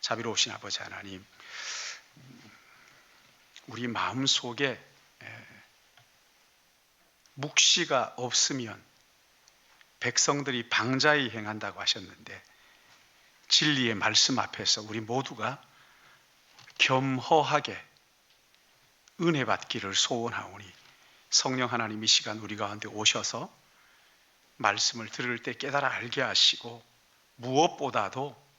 자비로우신 아버지 하나님, 우리 마음속에 묵시가 없으면 백성들이 방자히 행한다고 하셨는데, 진리의 말씀 앞에서 우리 모두가 겸허하게 은혜 받기를 소원하오니, 성령 하나님 이 시간 우리 가운데 오셔서 말씀을 들을 때 깨달아 알게 하시고, 무엇보다도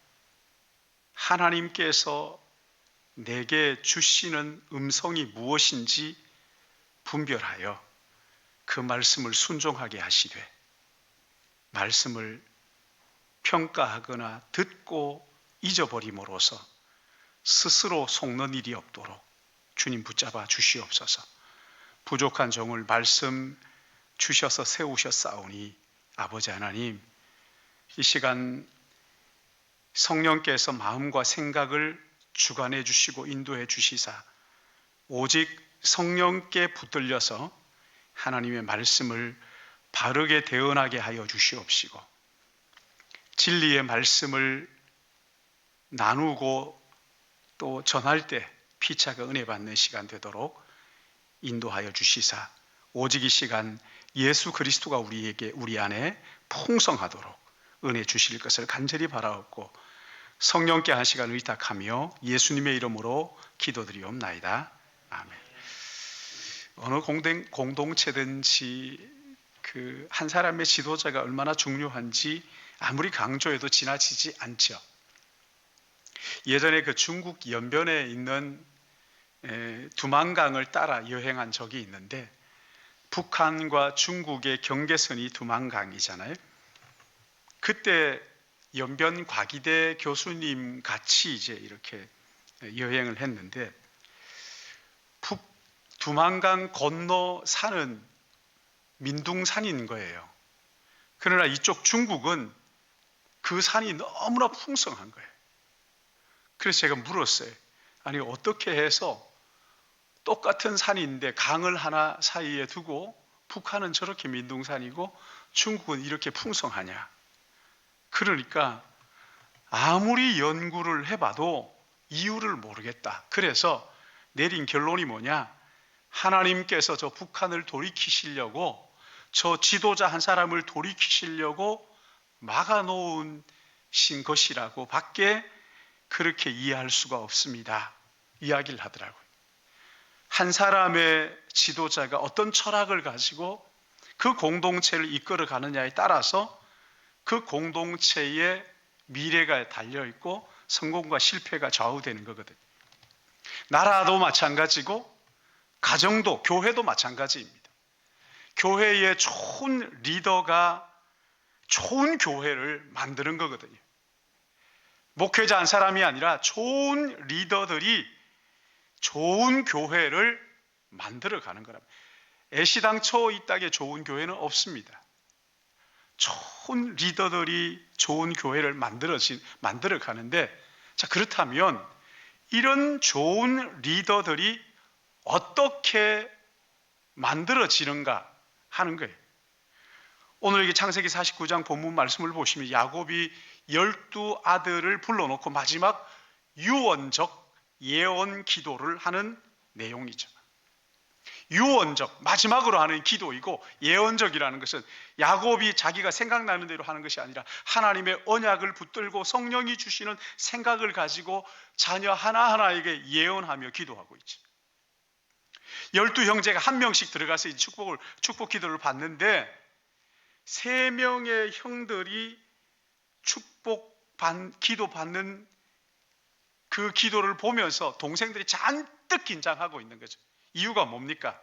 하나님께서 내게 주시는 음성이 무엇인지 분별하여 그 말씀을 순종하게 하시되, 말씀을 평가하거나 듣고 잊어버림으로써 스스로 속는 일이 없도록 주님 붙잡아 주시옵소서. 부족한 종을 말씀 주셔서 세우셨사오니 아버지 하나님, 이 시간 성령께서 마음과 생각을 주관해 주시고 인도해 주시사 오직 성령께 붙들려서 하나님의 말씀을 바르게 대언하게 하여 주시옵시고, 진리의 말씀을 나누고 또 전할 때 피차가 은혜 받는 시간 되도록 인도하여 주시사, 오직 이 시간 예수 그리스도가 우리 안에 풍성하도록 은혜 주실 것을 간절히 바라옵고, 성령께 한 시간 의탁하며 예수님의 이름으로 기도드리옵나이다. 아멘. 어느 공동체든지 한 사람의 지도자가 얼마나 중요한지 아무리 강조해도 지나치지 않죠. 예전에 중국 연변에 있는 두만강을 따라 여행한 적이 있는데, 북한과 중국의 경계선이 두만강이잖아요. 그때 연변 과기대 교수님 같이 이렇게 여행을 했는데, 두만강 건너 산은 민둥산인 거예요. 그러나 이쪽 중국은 그 산이 너무나 풍성한 거예요. 그래서 제가 물었어요. 아니, 어떻게 해서 똑같은 산인데 강을 하나 사이에 두고 북한은 저렇게 민둥산이고 중국은 이렇게 풍성하냐? 그러니까 아무리 연구를 해봐도 이유를 모르겠다. 그래서 내린 결론이 뭐냐? 하나님께서 저 북한을 돌이키시려고, 저 지도자 한 사람을 돌이키시려고 막아놓으신 것이라고 밖에 그렇게 이해할 수가 없습니다. 이야기를 하더라고요. 한 사람의 지도자가 어떤 철학을 가지고 그 공동체를 이끌어 가느냐에 따라서 그 공동체의 미래가 달려있고 성공과 실패가 좌우되는 거거든요. 나라도 마찬가지고 가정도, 교회도 마찬가지입니다. 교회의 좋은 리더가 좋은 교회를 만드는 거거든요. 목회자 한 사람이 아니라 좋은 리더들이 좋은 교회를 만들어 가는 거랍니다. 애시당초 이 땅에 좋은 교회는 없습니다. 좋은 리더들이 좋은 교회를 만들어 가는데, 자, 그렇다면 이런 좋은 리더들이 어떻게 만들어지는가 하는 거예요. 오늘 여기 창세기 49장 본문 말씀을 보시면 야곱이 12아들을 불러놓고 마지막 유언적 예언 기도를 하는 내용이죠. 유언적, 마지막으로 하는 기도이고, 예언적이라는 것은 야곱이 자기가 생각나는 대로 하는 것이 아니라 하나님의 언약을 붙들고 성령이 주시는 생각을 가지고 자녀 하나하나에게 예언하며 기도하고 있죠. 12형제가 한 명씩 들어가서 이 축복 기도를 받는데, 3명의 형들이 기도 받는 그 기도를 보면서 동생들이 잔뜩 긴장하고 있는 거죠. 이유가 뭡니까?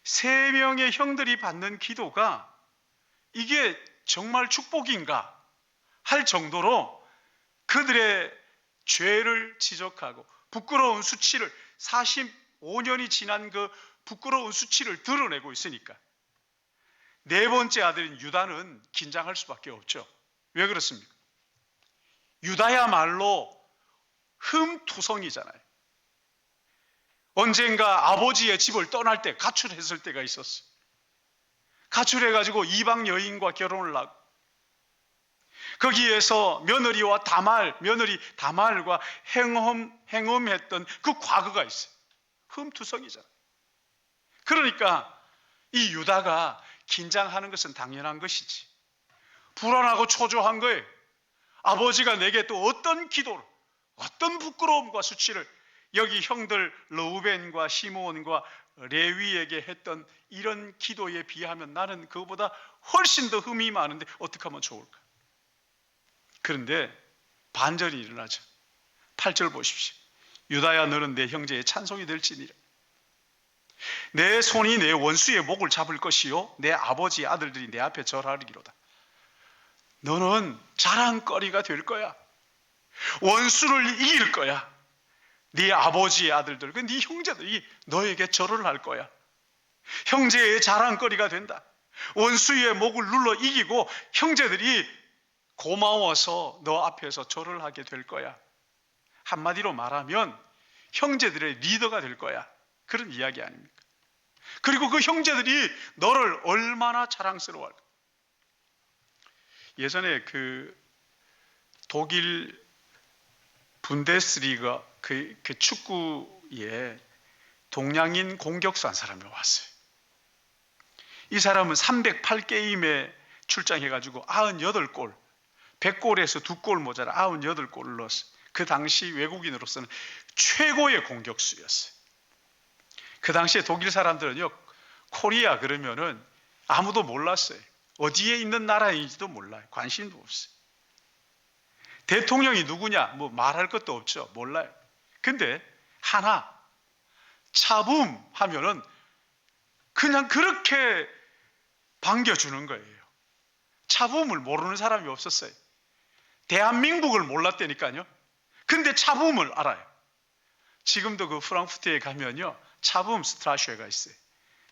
3명의 형들이 받는 기도가 이게 정말 축복인가 할 정도로 그들의 죄를 지적하고 부끄러운 수치를, 45년이 지난 그 부끄러운 수치를 드러내고 있으니까. 4번째 아들인 유다는 긴장할 수밖에 없죠. 왜 그렇습니까? 유다야말로 흠투성이잖아요. 언젠가 아버지의 집을 떠날 때 가출했을 때가 있었어요. 가출해가지고 이방 여인과 결혼을 하고, 거기에서 며느리 다말과 행음했던 그 과거가 있어요. 흠투성이잖아요. 그러니까 이 유다가 긴장하는 것은 당연한 것이지, 불안하고 초조한 거예요. 아버지가 내게 또 어떤 기도를, 어떤 부끄러움과 수치를 여기 형들 르우벤과 시므온과 레위에게 했던 이런 기도에 비하면 나는 그거보다 훨씬 더 흠이 많은데 어떻게 하면 좋을까? 그런데 반전이 일어나죠. 8절 보십시오. 유다야, 너는 내 형제의 찬송이 될지니라. 내 손이 내 원수의 목을 잡을 것이요 내 아버지의 아들들이 내 앞에 절하리로다. 너는 자랑거리가 될 거야. 원수를 이길 거야. 네 아버지의 아들들, 네 형제들이 너에게 절을 할 거야. 형제의 자랑거리가 된다. 원수의 목을 눌러 이기고 형제들이 고마워서 너 앞에서 절을 하게 될 거야. 한마디로 말하면 형제들의 리더가 될 거야. 그런 이야기 아닙니까? 그리고 그 형제들이 너를 얼마나 자랑스러워할까. 예전에 그 독일 분데스리가 그 축구에 동양인 공격수 한 사람이 왔어요. 이 사람은 308게임에 출장해가지고 98골, 100골에서 2골 모자라 98골을 넣었어요. 그 당시 외국인으로서는 최고의 공격수였어요. 그 당시에 독일 사람들은요, 코리아 그러면은 아무도 몰랐어요. 어디에 있는 나라인지도 몰라요. 관심도 없어요. 대통령이 누구냐? 뭐 말할 것도 없죠. 몰라요. 근데 하나, 차붐 하면은 그냥 그렇게 반겨주는 거예요. 차붐을 모르는 사람이 없었어요. 대한민국을 몰랐다니까요. 근데 차붐을 알아요. 지금도 그 프랑크푸르트에 가면요, 차붐 스트라슈에가 있어요.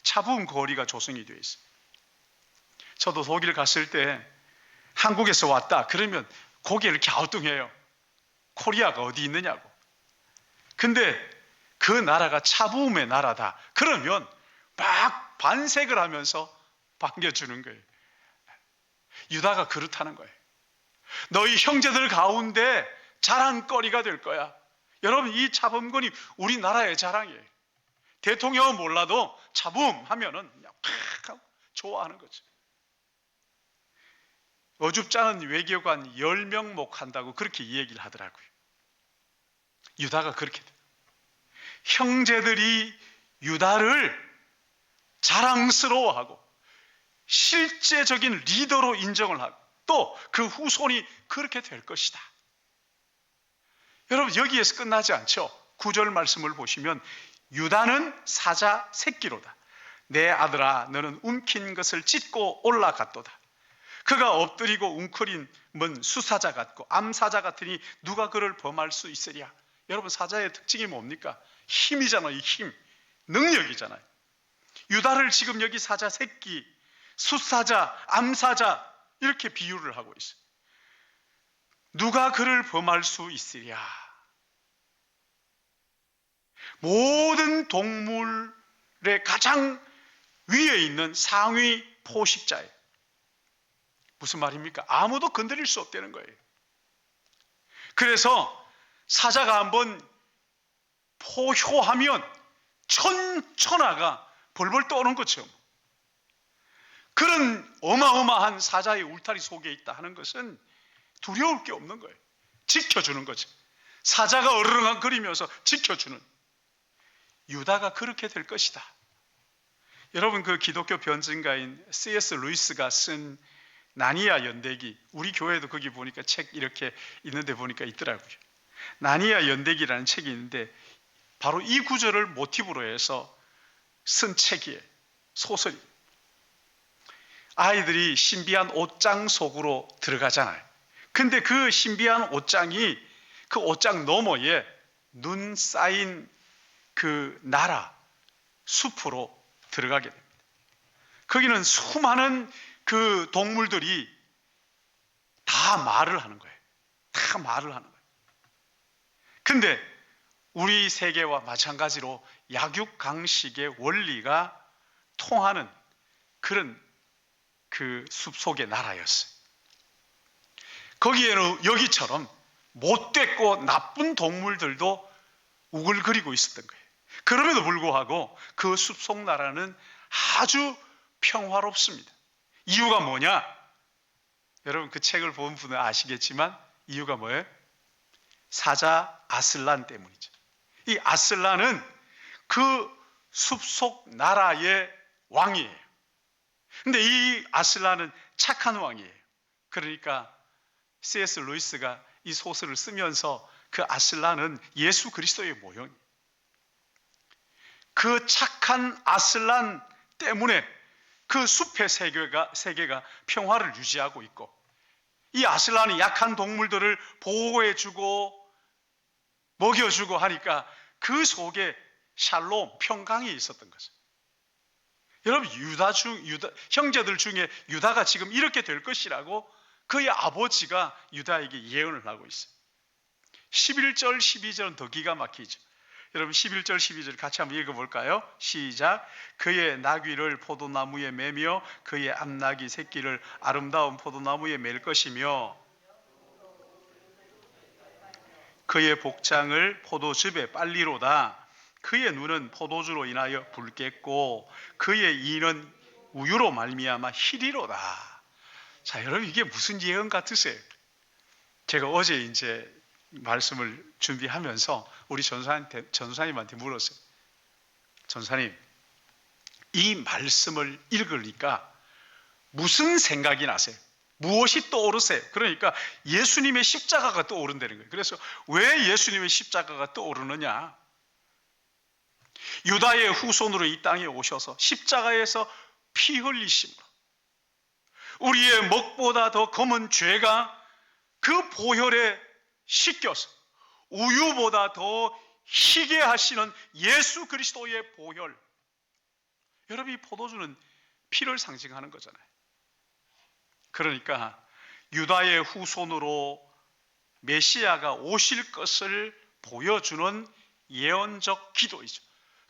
차붐 거리가 조성이 되어 있어요. 저도 독일 갔을 때 한국에서 왔다 그러면 고개를 갸우뚱해요. 코리아가 어디 있느냐고. 근데 그 나라가 차붐의 나라다 그러면 막 반색을 하면서 반겨주는 거예요. 유다가 그렇다는 거예요. 너희 형제들 가운데 자랑거리가 될 거야. 여러분, 이 차붐군이 우리나라의 자랑이에요. 대통령은 몰라도 차붐 하면은 그냥 팍 좋아하는 거죠. 어줍지 않은 외교관 10명 목한다고 그렇게 이 얘기를 하더라고요. 유다가 그렇게 돼요. 형제들이 유다를 자랑스러워하고 실제적인 리더로 인정을 하고 또 그 후손이 그렇게 될 것이다. 여러분, 여기에서 끝나지 않죠. 9절 말씀을 보시면 유다는 사자 새끼로다. 내 아들아, 너는 움킨 것을 찢고 올라갔도다. 그가 엎드리고 웅크림은 수사자 같고 암사자 같으니 누가 그를 범할 수 있으랴. 여러분, 사자의 특징이 뭡니까? 힘이잖아요. 이 힘, 능력이잖아요. 유다를 지금 여기 사자 새끼, 수사자, 암사자 이렇게 비유를 하고 있어요. 누가 그를 범할 수 있으랴. 모든 동물의 가장 위에 있는 상위 포식자예요. 무슨 말입니까? 아무도 건드릴 수 없다는 거예요. 그래서 사자가 한번 포효하면 천하가 벌벌 떠오는 것처럼 그런 어마어마한 사자의 울타리 속에 있다 하는 것은 두려울 게 없는 거예요. 지켜주는 거죠. 사자가 어르렁거리면서 지켜주는, 유다가 그렇게 될 것이다. 여러분, 그 기독교 변증가인 C.S. 루이스가 쓴 나니아 연대기, 우리 교회도 거기 보니까 책 이렇게 있는데 보니까 있더라고요. 나니아 연대기라는 책이 있는데 바로 이 구절을 모티브로 해서 쓴 책이에요. 소설이. 아이들이 신비한 옷장 속으로 들어가잖아요. 근데 그 신비한 옷장이 그 옷장 너머에 눈 쌓인 그 나라, 숲으로 들어가게 됩니다. 거기는 수많은 그 동물들이 다 말을 하는 거예요. 다 말을 하는 거예요. 근데 우리 세계와 마찬가지로 약육강식의 원리가 통하는 그런 그 숲속의 나라였어요. 거기에는 여기처럼 못됐고 나쁜 동물들도 우글거리고 있었던 거예요. 그럼에도 불구하고 그 숲속 나라는 아주 평화롭습니다. 이유가 뭐냐? 여러분 그 책을 본 분은 아시겠지만 이유가 뭐예요? 사자 아슬란 때문이죠. 이 아슬란은 그 숲속 나라의 왕이에요. 근데 이 아슬란은 착한 왕이에요. 그러니까 C.S. 루이스가 이 소설을 쓰면서 그 아슬란은 예수 그리스도의 모형이에요. 그 착한 아슬란 때문에 그 숲의 세계가 평화를 유지하고 있고, 이 아슬란이 약한 동물들을 보호해주고 먹여주고 하니까 그 속에 샬롬, 평강이 있었던 거죠. 여러분 형제들 중에 유다가 지금 이렇게 될 것이라고 그의 아버지가 유다에게 예언을 하고 있어요. 11절 12절은 더 기가 막히죠. 여러분 11절 12절 같이 한번 읽어볼까요? 시작. 그의 나귀를 포도나무에 매며 그의 암나귀 새끼를 아름다운 포도나무에 맬 것이며 그의 복장을 포도즙에 빨리로다. 그의 눈은 포도주로 인하여 붉겠고 그의 이는 우유로 말미암아 희리로다. 자, 여러분 이게 무슨 예언 같으세요? 제가 어제 이제 말씀을 준비하면서 우리 전사님한테 물었어요. 전사님, 이 말씀을 읽으니까 무슨 생각이 나세요? 무엇이 떠오르세요? 그러니까 예수님의 십자가가 떠오른다는 거예요. 그래서 왜 예수님의 십자가가 떠오르느냐? 유다의 후손으로 이 땅에 오셔서 십자가에서 피 흘리심으로 우리의 먹보다 더 검은 죄가 그 보혈에 씻겨서 우유보다 더 희게 하시는 예수 그리스도의 보혈. 여러분 이 포도주는 피를 상징하는 거잖아요. 그러니까 유다의 후손으로 메시아가 오실 것을 보여주는 예언적 기도이죠.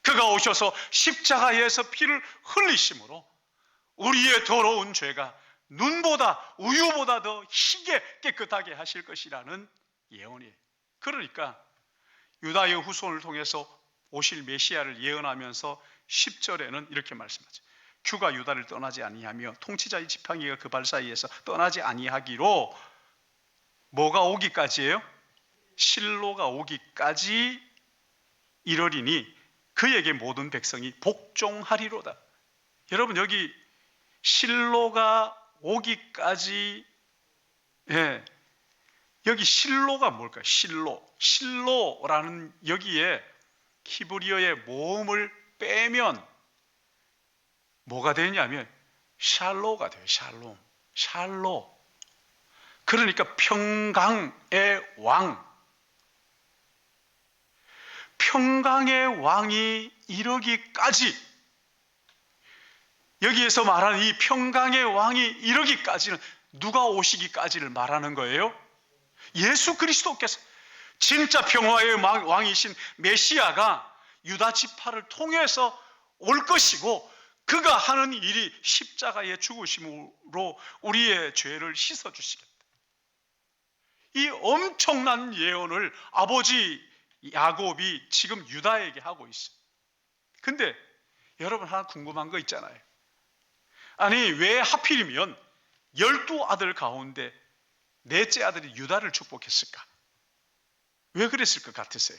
그가 오셔서 십자가에서 피를 흘리심으로 우리의 더러운 죄가 눈보다 우유보다 더 희게 깨끗하게 하실 것이라는 예언이에요. 그러니까 유다의 후손을 통해서 오실 메시아를 예언하면서 10절에는 이렇게 말씀하죠. 큐가 유다를 떠나지 아니하며 통치자의 지팡이가 그 발 사이에서 떠나지 아니하기로 뭐가 오기까지예요? 실로가 오기까지 이러리니 그에게 모든 백성이 복종하리로다. 여러분 여기 실로가 오기까지, 여기 실로가 뭘까요? 실로라는 여기에 히브리어의 모음을 빼면 뭐가 되냐면 샬로가 돼요. 샬로. 그러니까 평강의 왕. 평강의 왕이 이러기까지, 여기에서 말하는 이 평강의 왕이 이러기까지는 누가 오시기까지를 말하는 거예요? 예수 그리스도께서, 진짜 평화의 왕이신 메시아가 유다 지파를 통해서 올 것이고 그가 하는 일이 십자가의 죽으심으로 우리의 죄를 씻어주시겠다. 이 엄청난 예언을 아버지 야곱이 지금 유다에게 하고 있어요. 근데 여러분 하나 궁금한 거 있잖아요. 아니 왜 하필이면 12아들 가운데 넷째 아들이 유다를 축복했을까? 왜 그랬을 것 같으세요?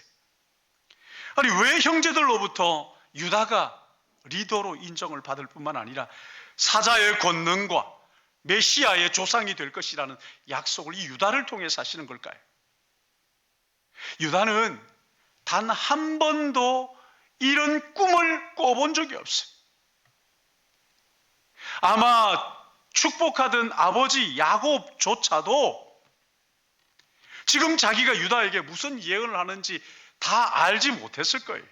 아니 왜 형제들로부터 유다가 리더로 인정을 받을 뿐만 아니라 사자의 권능과 메시아의 조상이 될 것이라는 약속을 이 유다를 통해서 하시는 걸까요? 유다는 단 한 번도 이런 꿈을 꿔본 적이 없어요. 아마 축복하던 아버지 야곱조차도 지금 자기가 유다에게 무슨 예언을 하는지 다 알지 못했을 거예요.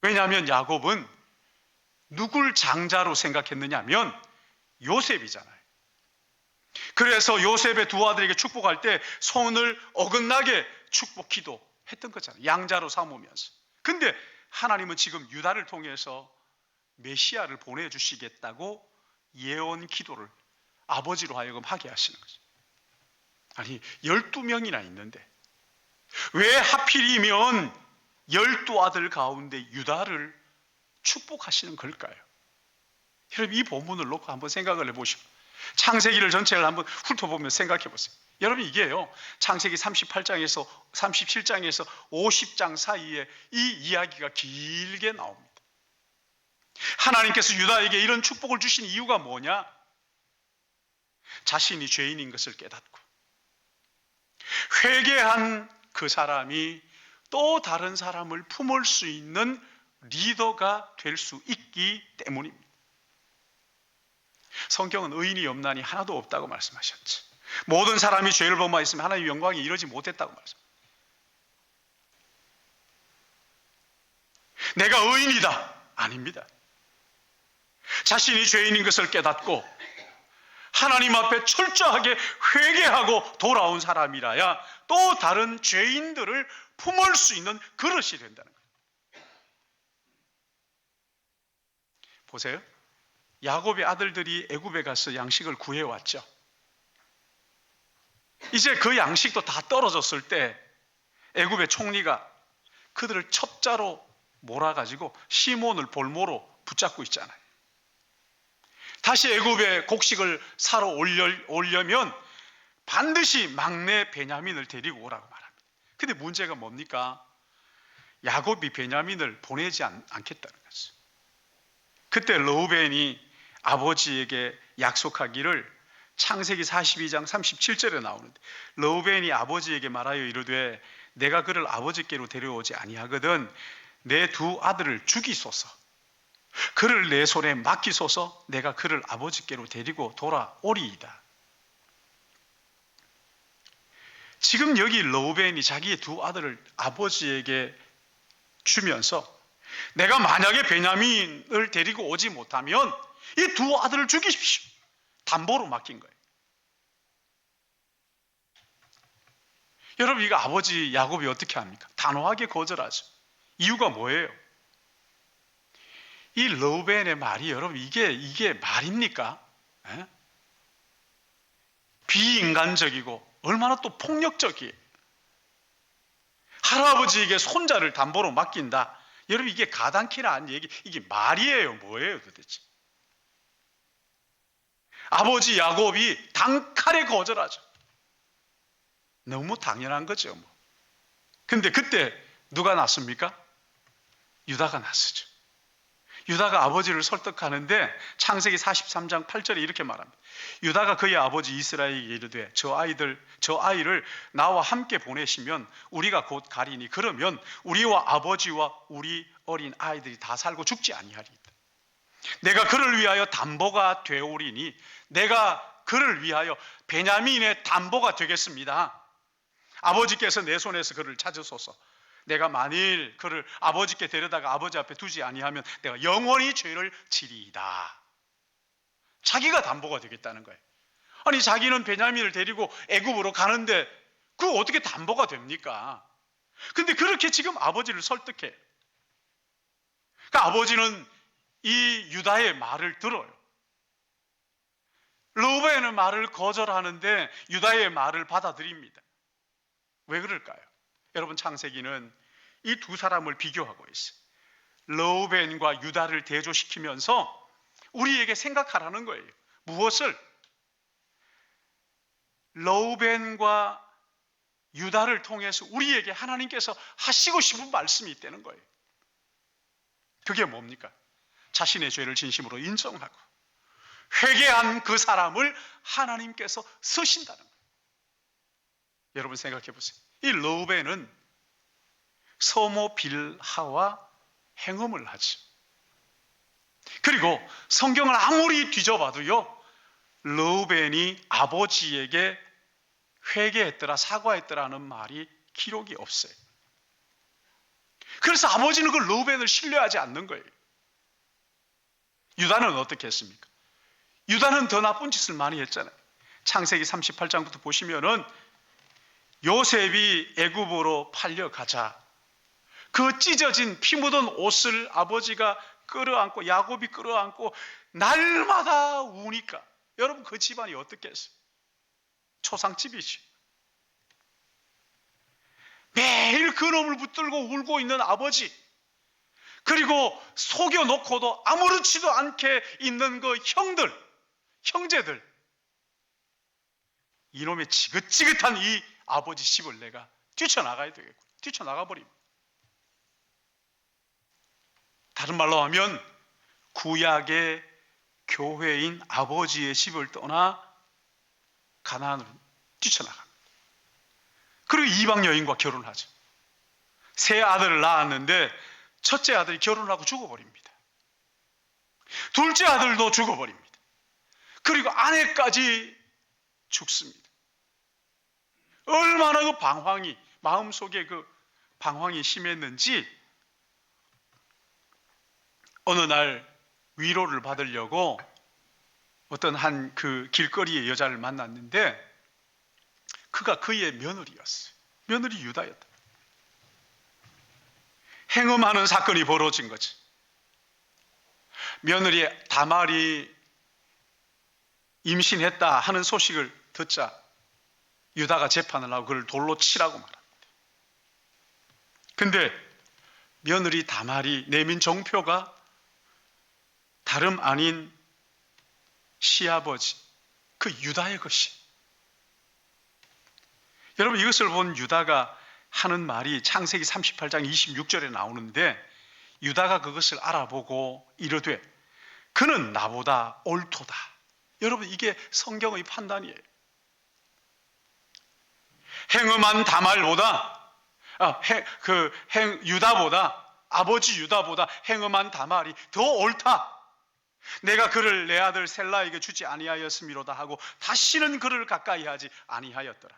왜냐하면 야곱은 누굴 장자로 생각했느냐 하면 요셉이잖아요. 그래서 요셉의 두 아들에게 축복할 때 손을 어긋나게 축복 기도했던 거잖아요. 양자로 삼으면서. 근데 하나님은 지금 유다를 통해서 메시아를 보내주시겠다고 예언 기도를 아버지로 하여금 하게 하시는 거죠. 아니 12명이나 있는데 왜 하필이면 12아들 가운데 유다를 축복하시는 걸까요? 여러분 이 본문을 놓고 한번 생각을 해보시고 창세기를 전체를 한번 훑어보면 생각해 보세요. 여러분 이게요 창세기 38장에서 37장에서 50장 사이에 이 이야기가 길게 나옵니다. 하나님께서 유다에게 이런 축복을 주신 이유가 뭐냐? 자신이 죄인인 것을 깨닫고 회개한 그 사람이 또 다른 사람을 품을 수 있는 리더가 될 수 있기 때문입니다. 성경은 의인이 없나니 하나도 없다고 말씀하셨지. 모든 사람이 죄를 범하였으면 하나님의 영광에 이르지 못했다고 말씀합니다. 내가 의인이다? 아닙니다. 자신이 죄인인 것을 깨닫고 하나님 앞에 철저하게 회개하고 돌아온 사람이라야 또 다른 죄인들을 품을 수 있는 그릇이 된다는 거예요. 보세요. 야곱의 아들들이 애굽에 가서 양식을 구해왔죠. 이제 그 양식도 다 떨어졌을 때 애굽의 총리가 그들을 첩자로 몰아가지고 시몬을 볼모로 붙잡고 있잖아요. 다시 애굽의 곡식을 사러 오려면 반드시 막내 베냐민을 데리고 오라고 말합니다. 근데 문제가 뭡니까? 야곱이 베냐민을 보내지 않겠다는 거죠. 그때 르우벤이 아버지에게 약속하기를 창세기 42장 37절에 나오는데 르우벤이 아버지에게 말하여 이르되 내가 그를 아버지께로 데려오지 아니하거든 내 두 아들을 죽이소서 그를 내 손에 맡기소서 내가 그를 아버지께로 데리고 돌아오리이다. 지금 여기 르우벤이 자기의 두 아들을 아버지에게 주면서 내가 만약에 베냐민을 데리고 오지 못하면 이 두 아들을 죽이십시오. 담보로 맡긴 거예요. 여러분 이거 아버지 야곱이 어떻게 합니까? 단호하게 거절하죠. 이유가 뭐예요? 이 르우벤의 말이 여러분 이게 말입니까? 에? 비인간적이고 얼마나 또 폭력적이에요. 할아버지에게 손자를 담보로 맡긴다. 여러분 이게 가당키나 한 얘기 이게 말이에요 뭐예요 도대체? 아버지 야곱이 단칼에 거절하죠. 너무 당연한 거죠 뭐. 근데 그때 누가 났습니까? 유다가 났었죠. 유다가 아버지를 설득하는데 창세기 43장 8절에 이렇게 말합니다. 유다가 그의 아버지 이스라엘에게 이르되 저 아이를 나와 함께 보내시면 우리가 곧 가리니 그러면 우리와 아버지와 우리 어린 아이들이 다 살고 죽지 아니하리이다. 내가 그를 위하여 담보가 되오리니 내가 그를 위하여 베냐민의 담보가 되겠습니다. 아버지께서 내 손에서 그를 찾으소서. 내가 만일 그를 아버지께 데려다가 아버지 앞에 두지 아니하면 내가 영원히 죄를 지리이다. 자기가 담보가 되겠다는 거예요. 아니 자기는 베냐민을 데리고 애굽으로 가는데 그거 어떻게 담보가 됩니까? 근데 그렇게 지금 아버지를 설득해. 그러니까 아버지는 이 유다의 말을 들어요. 르우벤의 말을 거절하는데 유다의 말을 받아들입니다. 왜 그럴까요? 여러분 창세기는 이 두 사람을 비교하고 있어요. 르우벤과 유다를 대조시키면서 우리에게 생각하라는 거예요. 무엇을? 르우벤과 유다를 통해서 우리에게 하나님께서 하시고 싶은 말씀이 있다는 거예요. 그게 뭡니까? 자신의 죄를 진심으로 인정하고 회개한 그 사람을 하나님께서 쓰신다는 거예요. 여러분 생각해 보세요. 이 르우벤은 서모 빌하와 행음을 하죠. 그리고 성경을 아무리 뒤져봐도요, 르우벤이 아버지에게 회개했더라, 사과했더라는 말이 기록이 없어요. 그래서 아버지는 그 르우벤을 신뢰하지 않는 거예요. 유다는 어떻게 했습니까? 유다는 더 나쁜 짓을 많이 했잖아요. 창세기 38장부터 보시면은 요셉이 애굽으로 팔려가자 그 찢어진 피 묻은 옷을 아버지가 끌어안고 야곱이 끌어안고 날마다 우니까 여러분 그 집안이 어떻겠어요? 초상집이지. 매일 그놈을 붙들고 울고 있는 아버지, 그리고 속여놓고도 아무렇지도 않게 있는 그 형제들, 이놈의 지긋지긋한 이 아버지 집을 내가 뛰쳐나가야 되겠고, 뛰쳐나가버립니다. 다른 말로 하면 구약의 교회인 아버지의 집을 떠나 가나안으로 뛰쳐나갑니다. 그리고 이방 여인과 결혼하죠. 세 아들을 낳았는데 첫째 아들이 결혼하고 죽어버립니다. 둘째 아들도 죽어버립니다. 그리고 아내까지 죽습니다. 얼마나 그 방황이, 마음속에 그 방황이 심했는지 어느 날 위로를 받으려고 어떤 한 그 길거리의 여자를 만났는데 그가 그의 며느리였어요. 며느리 유다였다. 행음하는 사건이 벌어진 거지. 며느리 다말이 임신했다 하는 소식을 듣자 유다가 재판을 하고 그를 돌로 치라고 말합니다. 근데 며느리 다말이 내민 정표가 다름 아닌 시아버지, 그 유다의 것이. 여러분 이것을 본 유다가 하는 말이 창세기 38장 26절에 나오는데, 유다가 그것을 알아보고 이르되 그는 나보다 옳도다. 여러분 이게 성경의 판단이에요. 행음한 다말보다 유다보다, 아버지 유다보다 행음한 다말이 더 옳다. 내가 그를 내 아들 셀라에게 주지 아니하였음이로다 하고 다시는 그를 가까이 하지 아니하였더라.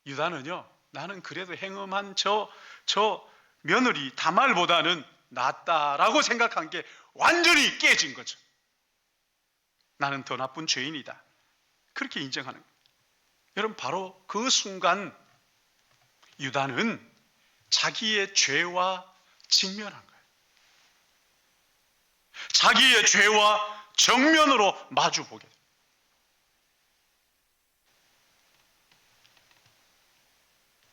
유다는요, 나는 그래도 행음한 저 며느리 다말보다는 낫다라고 생각한 게 완전히 깨진 거죠. 나는 더 나쁜 죄인이다, 그렇게 인정하는 거예요. 여러분 바로 그 순간 유다는 자기의 죄와 직면한 거예요. 자기의 죄와 정면으로 마주보게 돼요.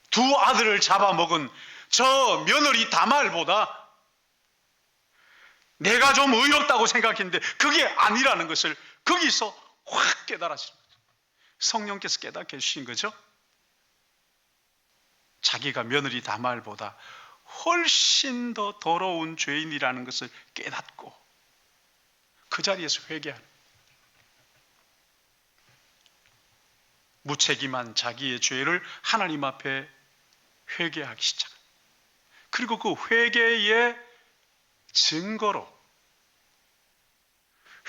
두 아들을 잡아먹은 저 며느리 다말보다 내가 좀 의롭다고 생각했는데 그게 아니라는 것을 거기서 확 깨달아지는 거죠. 성령께서 깨닫게 해주신 거죠. 자기가 며느리 다말보다 훨씬 더 더러운 죄인이라는 것을 깨닫고 그 자리에서 회개하는, 무책임한 자기의 죄를 하나님 앞에 회개하기 시작합니다. 그리고 그 회개의 증거로,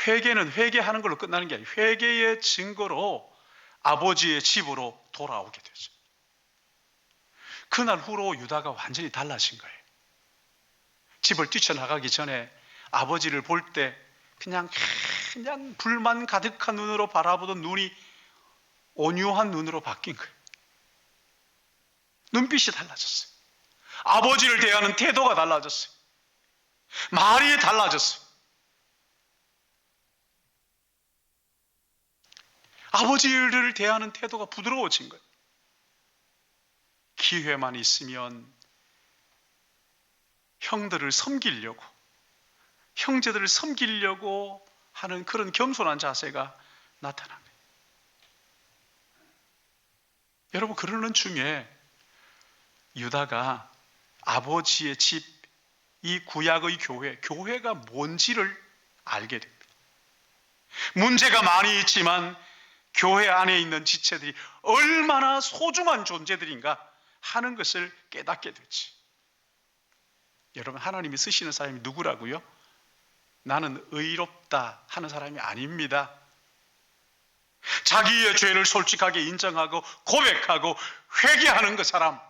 회개는 회개하는 걸로 끝나는 게 아니에요. 회개의 증거로 아버지의 집으로 돌아오게 되죠. 그날 후로 유다가 완전히 달라진 거예요. 집을 뛰쳐나가기 전에 아버지를 볼 때 그냥 불만 가득한 눈으로 바라보던 눈이 온유한 눈으로 바뀐 거예요. 눈빛이 달라졌어요. 아버지를 대하는 태도가 달라졌어요. 말이 달라졌어요. 아버지를 대하는 태도가 부드러워진 거예요. 기회만 있으면 형들을 섬기려고, 형제들을 섬기려고 하는 그런 겸손한 자세가 나타난 거예요. 여러분 그러는 중에 유다가 아버지의 집, 이 구약의 교회가 뭔지를 알게 됩니다. 문제가 많이 있지만 교회 안에 있는 지체들이 얼마나 소중한 존재들인가 하는 것을 깨닫게 되지. 여러분 하나님이 쓰시는 사람이 누구라고요? 나는 의롭다 하는 사람이 아닙니다. 자기의 죄를 솔직하게 인정하고 고백하고 회개하는 그 사람,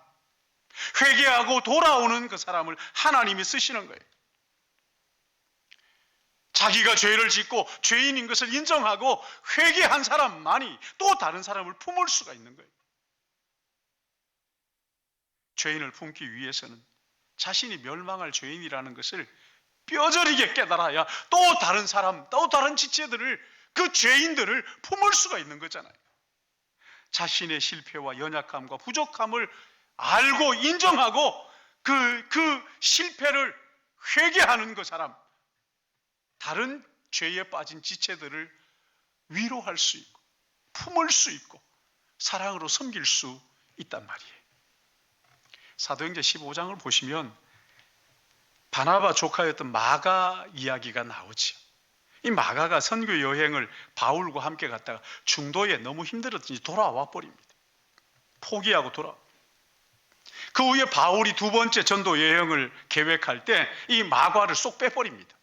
회개하고 돌아오는 그 사람을 하나님이 쓰시는 거예요. 자기가 죄를 짓고 죄인인 것을 인정하고 회개한 사람만이 또 다른 사람을 품을 수가 있는 거예요. 죄인을 품기 위해서는 자신이 멸망할 죄인이라는 것을 뼈저리게 깨달아야 또 다른 사람, 또 다른 지체들을, 그 죄인들을 품을 수가 있는 거잖아요. 자신의 실패와 연약함과 부족함을 알고 인정하고 그 실패를 회개하는 그 사람, 다른 죄에 빠진 지체들을 위로할 수 있고 품을 수 있고 사랑으로 섬길 수 있단 말이에요. 사도행전 15장을 보시면 바나바 조카였던 마가 이야기가 나오죠. 이 마가가 선교 여행을 바울과 함께 갔다가 중도에 너무 힘들었더니 돌아와 버립니다. 포기하고 그 후에 바울이 두 번째 전도 여행을 계획할 때 이 마가를 쏙 빼버립니다.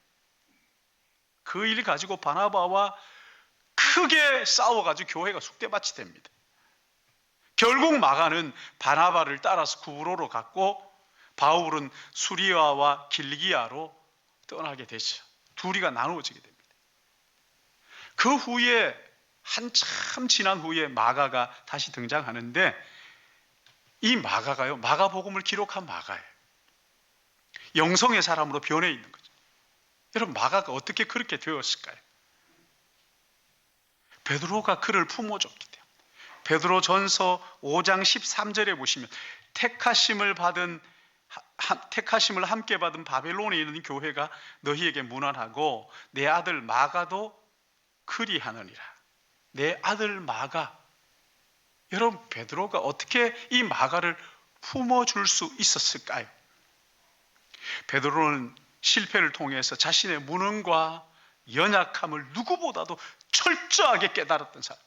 그 일 가지고 바나바와 크게 싸워가지고 교회가 쑥대밭이 됩니다. 결국 마가는 바나바를 따라서 구브로로 갔고 바울은 수리아와 길리기아로 떠나게 되죠. 둘이가 나누어지게 됩니다. 그 후에 한참 지난 후에 마가가 다시 등장하는데 이 마가가요, 마가복음을 기록한 마가예요. 영성의 사람으로 변해 있는 거죠. 여러분, 마가가 어떻게 그렇게 되었을까요? 베드로가 그를 품어줬기 때문에. 베드로전서 5장 13절에 보시면 택하심을 함께 받은 바벨론에 있는 교회가 너희에게 문안하고 내 아들 마가도 그리하느니라. 내 아들 마가. 여러분, 베드로가 어떻게 이 마가를 품어줄 수 있었을까요? 베드로는 실패를 통해서 자신의 무능과 연약함을 누구보다도 철저하게 깨달았던 사람,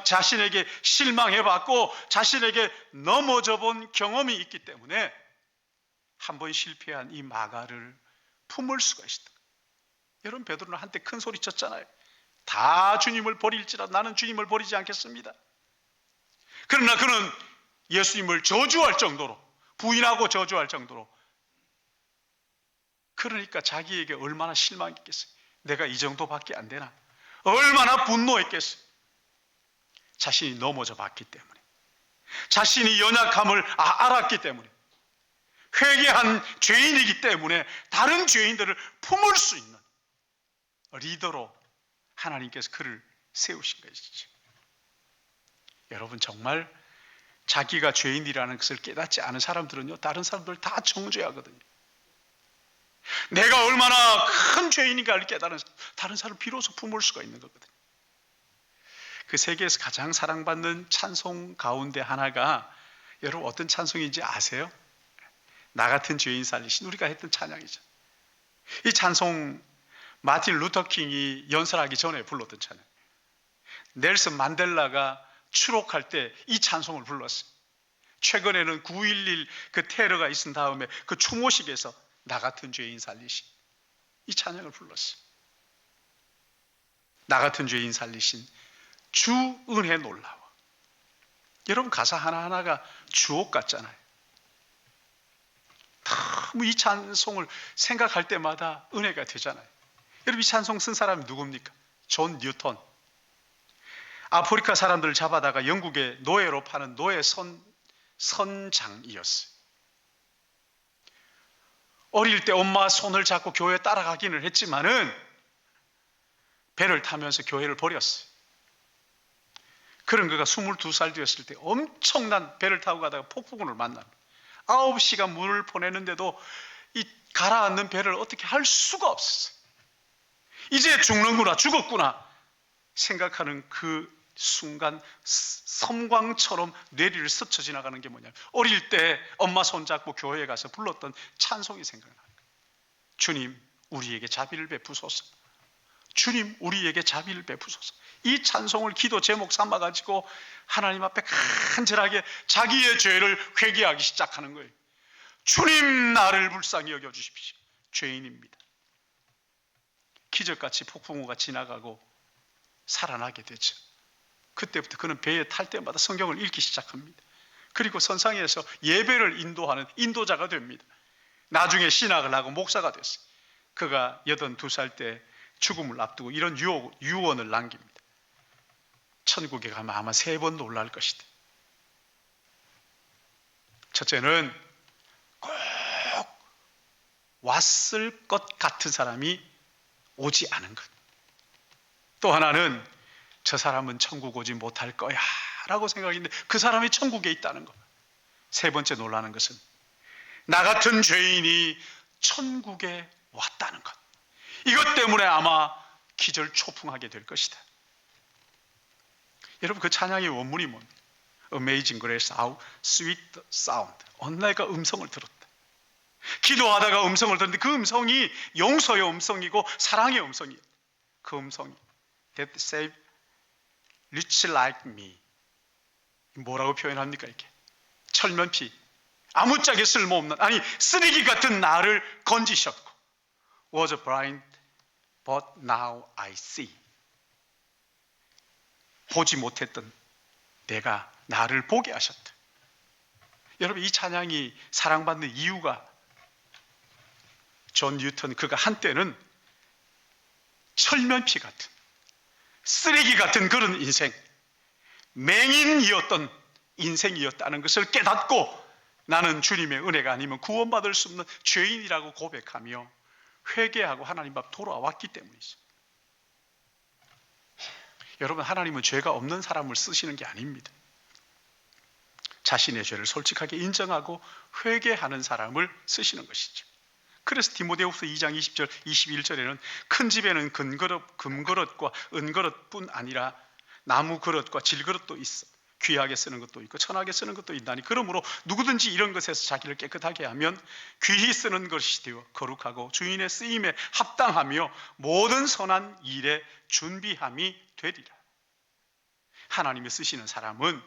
자신에게 실망해봤고 자신에게 넘어져 본 경험이 있기 때문에 한 번 실패한 이 마가를 품을 수가 있었다. 여러분, 베드로는 한때 큰 소리 쳤잖아요. 다 주님을 버릴지라도 나는 주님을 버리지 않겠습니다. 그러나 그는 예수님을 저주할 정도로, 부인하고 저주할 정도로, 그러니까 자기에게 얼마나 실망했겠어요. 내가 이 정도밖에 안 되나, 얼마나 분노했겠어요. 자신이 넘어져 봤기 때문에, 자신이 연약함을 알았기 때문에, 회개한 죄인이기 때문에 다른 죄인들을 품을 수 있는 리더로 하나님께서 그를 세우신 것이죠. 여러분, 정말 자기가 죄인이라는 것을 깨닫지 않은 사람들은요, 다른 사람들 다 정죄하거든요. 내가 얼마나 큰 죄인인가를 깨달은 다른 사람 비로소 품을 수가 있는 거거든요. 그 세계에서 가장 사랑받는 찬송 가운데 하나가 여러분 어떤 찬송인지 아세요? 나 같은 죄인 살리신, 우리가 했던 찬양이죠. 이 찬송 마틴 루터 킹이 연설하기 전에 불렀던 찬양. 넬슨 만델라가 추록할 때 이 찬송을 불렀어요. 최근에는 9.11 그 테러가 있은 다음에 그 추모식에서 나 같은 죄인 살리신 이 찬양을 불렀어요. 나 같은 죄인 살리신 주 은혜 놀라워. 여러분, 가사 하나하나가 주옥 같잖아요. 너무 이 찬송을 생각할 때마다 은혜가 되잖아요. 여러분, 이 찬송 쓴 사람이 누굽니까? 존 뉴턴. 아프리카 사람들을 잡아다가 영국에 노예로 파는 노예 선장이었어요. 어릴 때 엄마 손을 잡고 교회에 따라가기는 했지만은 배를 타면서 교회를 버렸어요. 그런 그가 22살 되었을 때 엄청난 배를 타고 가다가 폭풍우를 만납니다. 9시간 물을 보내는데도 이 가라앉는 배를 어떻게 할 수가 없었어요. 이제 죽는구나, 죽었구나 생각하는 그 순간 섬광처럼 뇌리를 스쳐 지나가는 게 뭐냐면 어릴 때 엄마 손잡고 교회에 가서 불렀던 찬송이 생각나요. 주님, 우리에게 자비를 베푸소서. 주님, 우리에게 자비를 베푸소서. 이 찬송을 기도 제목 삼아가지고 하나님 앞에 간절하게 자기의 죄를 회개하기 시작하는 거예요. 주님, 나를 불쌍히 여겨주십시오. 죄인입니다. 기적같이 폭풍우가 지나가고 살아나게 되죠. 그때부터 그는 배에 탈 때마다 성경을 읽기 시작합니다. 그리고 선상에서 예배를 인도하는 인도자가 됩니다. 나중에 신학을 하고 목사가 됐어요. 그가 82살 때 죽음을 앞두고 이런 유언을 남깁니다. 천국에 가면 아마 3번 놀랄 것이다. 첫째는 꼭 왔을 것 같은 사람이 오지 않은 것. 또 하나는 저 사람은 천국 오지 못할 거야 라고 생각했는데 그 사람이 천국에 있다는 것. 세 번째 놀라는 것은 나 같은 죄인이 천국에 왔다는 것. 이것 때문에 아마 기절초풍하게 될 것이다. 여러분, 그 찬양의 원문이 뭡니까? Amazing Grace, how sweet the sound. 어느 날 그 음성을 들었다. 기도하다가 음성을 들었는데 그 음성이 용서의 음성이고 사랑의 음성이에요. 그 음성이 That saved rich like me. 뭐라고 표현합니까? 이렇게 철면피, 아무짝에 쓸모없는, 아니 쓰레기 같은 나를 건지셨고 Was blind but now I see. 보지 못했던 내가 나를 보게 하셨다. 여러분, 이 찬양이 사랑받는 이유가 존 뉴턴, 그가 한때는 철면피 같은 쓰레기 같은 그런 인생, 맹인이었던 인생이었다는 것을 깨닫고 나는 주님의 은혜가 아니면 구원받을 수 없는 죄인이라고 고백하며 회개하고 하나님 앞 돌아왔기 때문이죠. 여러분, 하나님은 죄가 없는 사람을 쓰시는 게 아닙니다. 자신의 죄를 솔직하게 인정하고 회개하는 사람을 쓰시는 것이죠. 그래서 디모데후서 2장 20절 21절에는 큰 집에는 금그릇과 은그릇뿐 아니라 나무 그릇과 질그릇도 있어 귀하게 쓰는 것도 있고 천하게 쓰는 것도 있나니 그러므로 누구든지 이런 것에서 자기를 깨끗하게 하면 귀히 쓰는 것이 되어 거룩하고 주인의 쓰임에 합당하며 모든 선한 일에 준비함이 되리라. 하나님이 쓰시는 사람은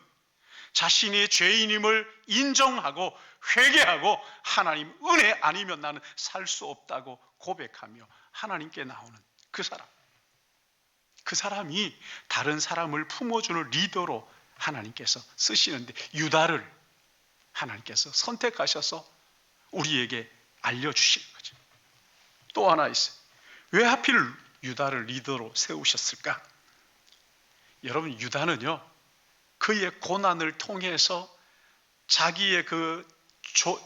자신이 죄인임을 인정하고 회개하고 하나님 은혜 아니면 나는 살 수 없다고 고백하며 하나님께 나오는 그 사람, 그 사람이 다른 사람을 품어주는 리더로 하나님께서 쓰시는데 유다를 하나님께서 선택하셔서 우리에게 알려주시는 거죠. 또 하나 있어요. 왜 하필 유다를 리더로 세우셨을까? 여러분, 유다는요 그의 고난을 통해서 자기의 그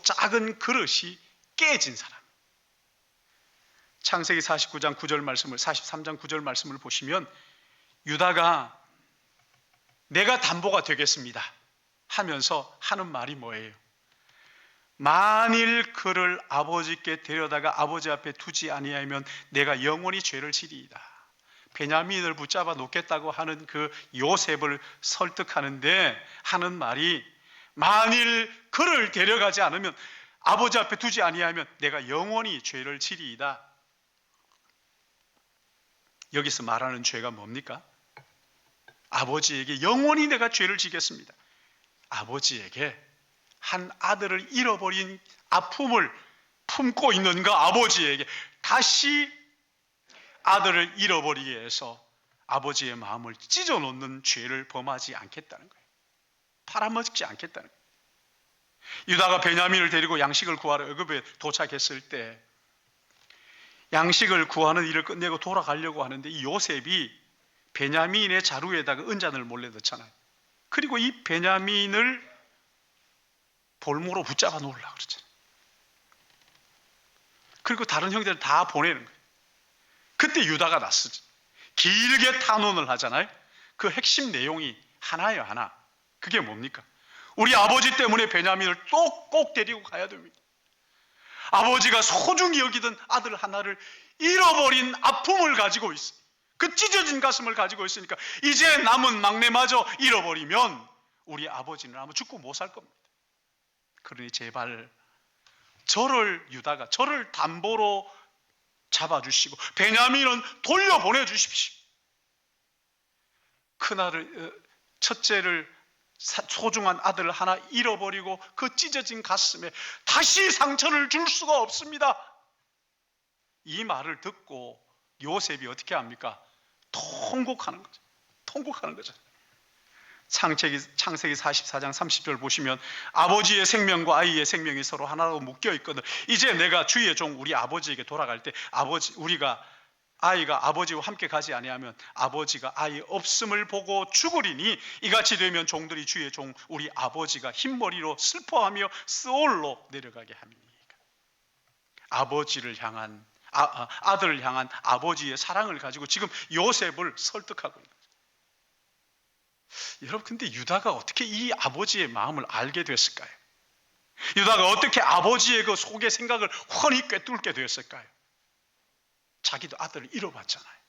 작은 그릇이 깨진 사람. 창세기 49장 9절 말씀을 43장 9절 말씀을 보시면 유다가 내가 담보가 되겠습니다 하면서 하는 말이 뭐예요? 만일 그를 아버지께 데려다가 아버지 앞에 두지 아니하면 내가 영원히 죄를 지리이다. 베냐민을 붙잡아 놓겠다고 하는 그 요셉을 설득하는데 하는 말이 만일 그를 데려가지 않으면 아버지 앞에 두지 아니하면 내가 영원히 죄를 지리이다. 여기서 말하는 죄가 뭡니까? 아버지에게 영원히 내가 죄를 지겠습니다. 아버지에게 한 아들을 잃어버린 아픔을 품고 있는 그 아버지에게 다시 아들을 잃어버리게 해서 아버지의 마음을 찢어놓는 죄를 범하지 않겠다는 거예요. 팔아먹지 않겠다는 거예요. 유다가 베냐민을 데리고 양식을 구하러 애굽에 도착했을 때 양식을 구하는 일을 끝내고 돌아가려고 하는데 이 요셉이 베냐민의 자루에다가 은잔을 몰래 넣잖아요. 그리고 이 베냐민을 볼모로 붙잡아 놓으려고 그러잖아요. 그리고 다른 형제를 다 보내는 거예요. 그때 유다가 나서지. 길게 탄원을 하잖아요. 그 핵심 내용이 하나예요, 하나. 그게 뭡니까? 우리 아버지 때문에 베냐민을 또 꼭 데리고 가야 됩니다. 아버지가 소중히 여기던 아들 하나를 잃어버린 아픔을 가지고 있어. 그 찢어진 가슴을 가지고 있으니까 이제 남은 막내마저 잃어버리면 우리 아버지는 아마 죽고 못 살 겁니다. 그러니 제발 유다가 저를 담보로 잡아주시고 베냐민은 돌려보내주십시오. 첫째를 소중한 아들을 하나 잃어버리고 그 찢어진 가슴에 다시 상처를 줄 수가 없습니다. 이 말을 듣고 요셉이 어떻게 합니까? 통곡하는 거죠. 통곡하는 거죠. 창세기 44장 30절 보시면 아버지의 생명과 아이의 생명이 서로 하나로 묶여 있거든. 이제 내가 주의 종 우리 아버지에게 돌아갈 때 아이가 아버지와 함께 가지 아니하면 아버지가 아이 없음을 보고 죽으리니 이같이 되면 종들이 주의 종 우리 아버지가 흰머리로 슬퍼하며 스올로 내려가게 합니다. 아버지를 향한 아들을 향한 아버지의 사랑을 가지고 지금 요셉을 설득하고 있는 거예요. 여러분, 근데 유다가 어떻게 이 아버지의 마음을 알게 됐을까요? 유다가 어떻게 아버지의 그 속의 생각을 훤히 꿰뚫게 되었을까요? 자기도 아들을 잃어봤잖아요.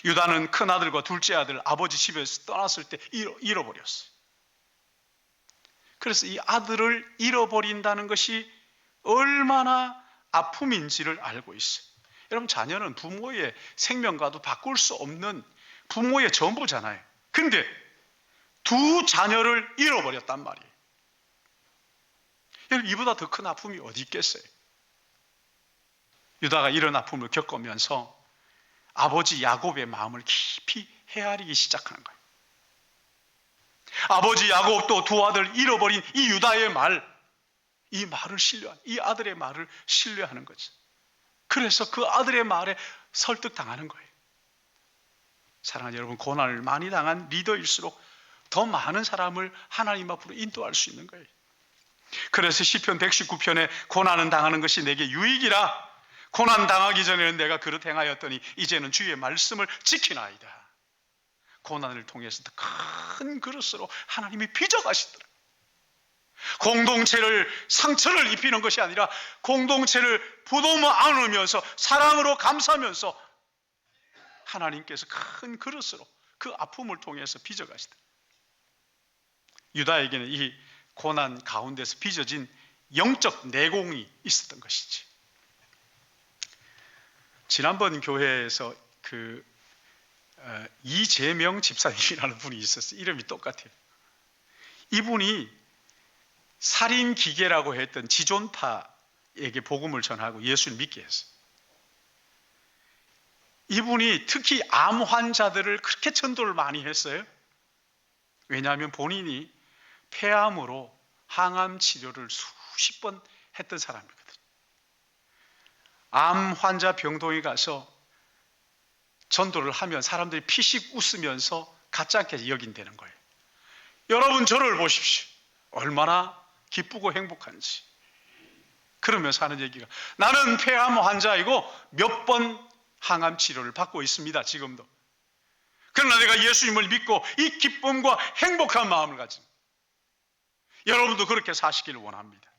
유다는 큰 아들과 둘째 아들 아버지 집에서 떠났을 때 잃어버렸어요. 그래서 이 아들을 잃어버린다는 것이 얼마나 아픔인지를 알고 있어요. 여러분, 자녀는 부모의 생명과도 바꿀 수 없는 부모의 전부잖아요. 근데 두 자녀를 잃어버렸단 말이에요. 여러분, 이보다 더 큰 아픔이 어디 있겠어요? 유다가 이런 아픔을 겪으면서 아버지 야곱의 마음을 깊이 헤아리기 시작하는 거예요. 아버지 야곱도 두 아들 잃어버린 이 유다의 이 말을 신뢰하는, 이 아들의 말을 신뢰하는 거죠. 그래서 그 아들의 말에 설득당하는 거예요. 사랑하는 여러분, 고난을 많이 당한 리더일수록 더 많은 사람을 하나님 앞으로 인도할 수 있는 거예요. 그래서 시편 119편에 고난은 당하는 것이 내게 유익이라. 고난 당하기 전에는 내가 그릇 행하였더니 이제는 주의 말씀을 지키나이다. 고난을 통해서 더 큰 그릇으로 하나님이 빚어가시더라. 공동체를 상처를 입히는 것이 아니라 공동체를 부도모 안으면서 사랑으로 감싸면서 하나님께서 큰 그릇으로 그 아픔을 통해서 빚어가시더라. 유다에게는 이 고난 가운데서 빚어진 영적 내공이 있었던 것이지. 지난번 교회에서 이재명 집사님이라는 분이 있었어요. 이름이 똑같아요. 이분이 살인 기계라고 했던 지존파에게 복음을 전하고 예수를 믿게 했어요. 이분이 특히 암 환자들을 그렇게 전도를 많이 했어요. 왜냐하면 본인이 폐암으로 항암 치료를 수십 번 했던 사람이거든요. 암 환자 병동에 가서 전도를 하면 사람들이 피식 웃으면서 가짜게 여긴다는 거예요. 여러분, 저를 보십시오. 얼마나 기쁘고 행복한지. 그러면서 하는 얘기가, 나는 폐암 환자이고 몇 번 항암 치료를 받고 있습니다, 지금도. 그러나 내가 예수님을 믿고 이 기쁨과 행복한 마음을 가진, 여러분도 그렇게 사시기를 원합니다.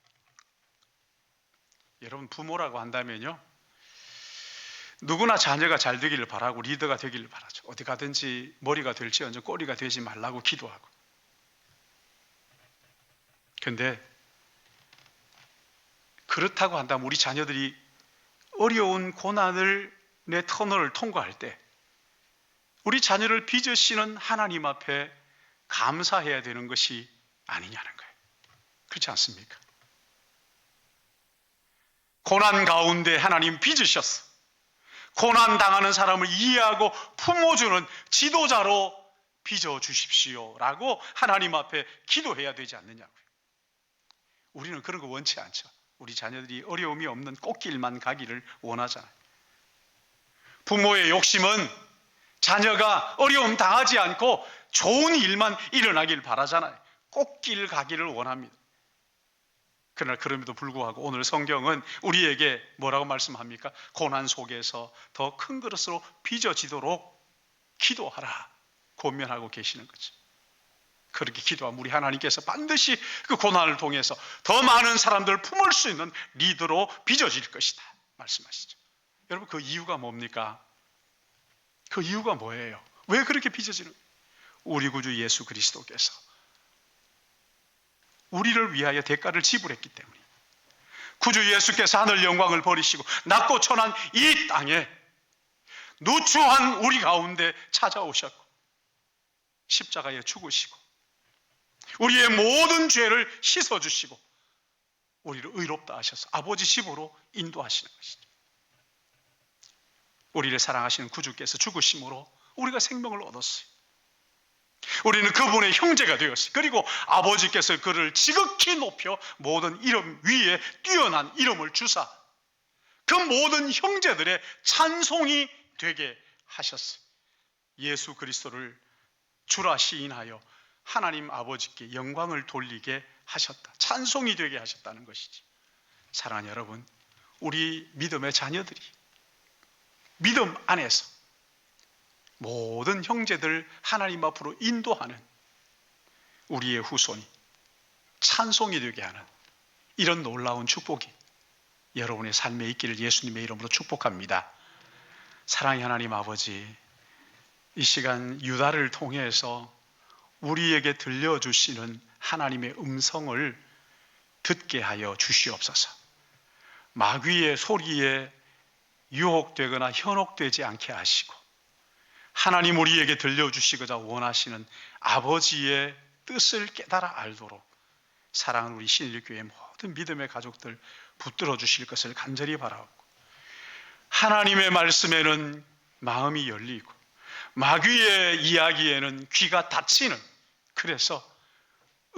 여러분, 부모라고 한다면요, 누구나 자녀가 잘 되기를 바라고 리더가 되기를 바라죠. 어디 가든지 머리가 될지언정 꼬리가 되지 말라고 기도하고. 그런데 그렇다고 한다면 우리 자녀들이 어려운 고난을 내 터널을 통과할 때 우리 자녀를 빚으시는 하나님 앞에 감사해야 되는 것이 아니냐는 거예요. 그렇지 않습니까? 고난 가운데 하나님 빚으셨어. 고난 당하는 사람을 이해하고 품어주는 지도자로 빚어주십시오 라고 하나님 앞에 기도해야 되지 않느냐고요. 우리는 그런 거 원치 않죠. 우리 자녀들이 어려움이 없는 꽃길만 가기를 원하잖아요. 부모의 욕심은 자녀가 어려움 당하지 않고 좋은 일만 일어나길 바라잖아요. 꽃길 가기를 원합니다. 그러나 그럼에도 불구하고 오늘 성경은 우리에게 뭐라고 말씀합니까? 고난 속에서 더 큰 그릇으로 빚어지도록 기도하라 권면하고 계시는 거죠. 그렇게 기도하면 우리 하나님께서 반드시 그 고난을 통해서 더 많은 사람들을 품을 수 있는 리더로 빚어질 것이다 말씀하시죠. 여러분, 그 이유가 뭡니까? 그 이유가 뭐예요? 왜 그렇게 빚어지는 거예요? 우리 구주 예수 그리스도께서 우리를 위하여 대가를 지불했기 때문에, 구주 예수께서 하늘 영광을 버리시고 낮고 천한 이 땅에 누추한 우리 가운데 찾아오셨고 십자가에 죽으시고 우리의 모든 죄를 씻어주시고 우리를 의롭다 하셔서 아버지 집으로 인도하시는 것이죠. 우리를 사랑하시는 구주께서 죽으심으로 우리가 생명을 얻었어요. 우리는 그분의 형제가 되었어요. 그리고 아버지께서 그를 지극히 높여 모든 이름 위에 뛰어난 이름을 주사 그 모든 형제들의 찬송이 되게 하셨어요. 예수 그리스도를 주라 시인하여 하나님 아버지께 영광을 돌리게 하셨다. 찬송이 되게 하셨다는 것이지. 사랑하는 여러분, 우리 믿음의 자녀들이 믿음 안에서 모든 형제들 하나님 앞으로 인도하는 우리의 후손이 찬송이 되게 하는 이런 놀라운 축복이 여러분의 삶에 있기를 예수님의 이름으로 축복합니다. 사랑의 하나님 아버지, 이 시간 유다를 통해서 우리에게 들려주시는 하나님의 음성을 듣게 하여 주시옵소서. 마귀의 소리에 유혹되거나 현혹되지 않게 하시고 하나님 우리에게 들려주시고자 원하시는 아버지의 뜻을 깨달아 알도록 사랑하는 우리 신일교회 모든 믿음의 가족들 붙들어 주실 것을 간절히 바라옵고, 하나님의 말씀에는 마음이 열리고 마귀의 이야기에는 귀가 닫히는, 그래서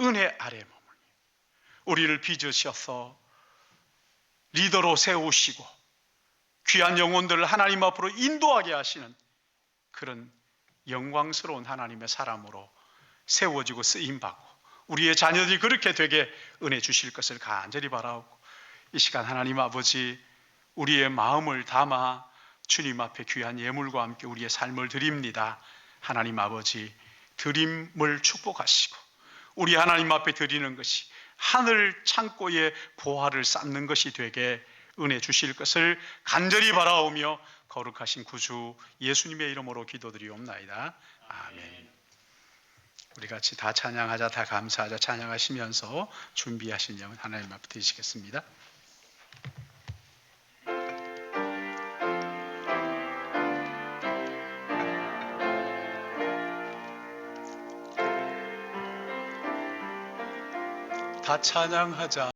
은혜 아래 머물며 우리를 빚으셔서 리더로 세우시고 귀한 영혼들을 하나님 앞으로 인도하게 하시는 그런 영광스러운 하나님의 사람으로 세워지고 쓰임받고 우리의 자녀들이 그렇게 되게 은혜 주실 것을 간절히 바라옵고, 이 시간 하나님 아버지 우리의 마음을 담아 주님 앞에 귀한 예물과 함께 우리의 삶을 드립니다. 하나님 아버지 드림을 축복하시고 우리 하나님 앞에 드리는 것이 하늘 창고에 보화를 쌓는 것이 되게 은혜 주실 것을 간절히 바라오며 거룩하신 구주 예수님의 이름으로 기도드리옵나이다. 아멘. 우리 같이 다 찬양하자, 다 감사하자. 찬양하시면서 준비하신 영은 하나님 앞에 드리시겠습니다. 다 찬양하자.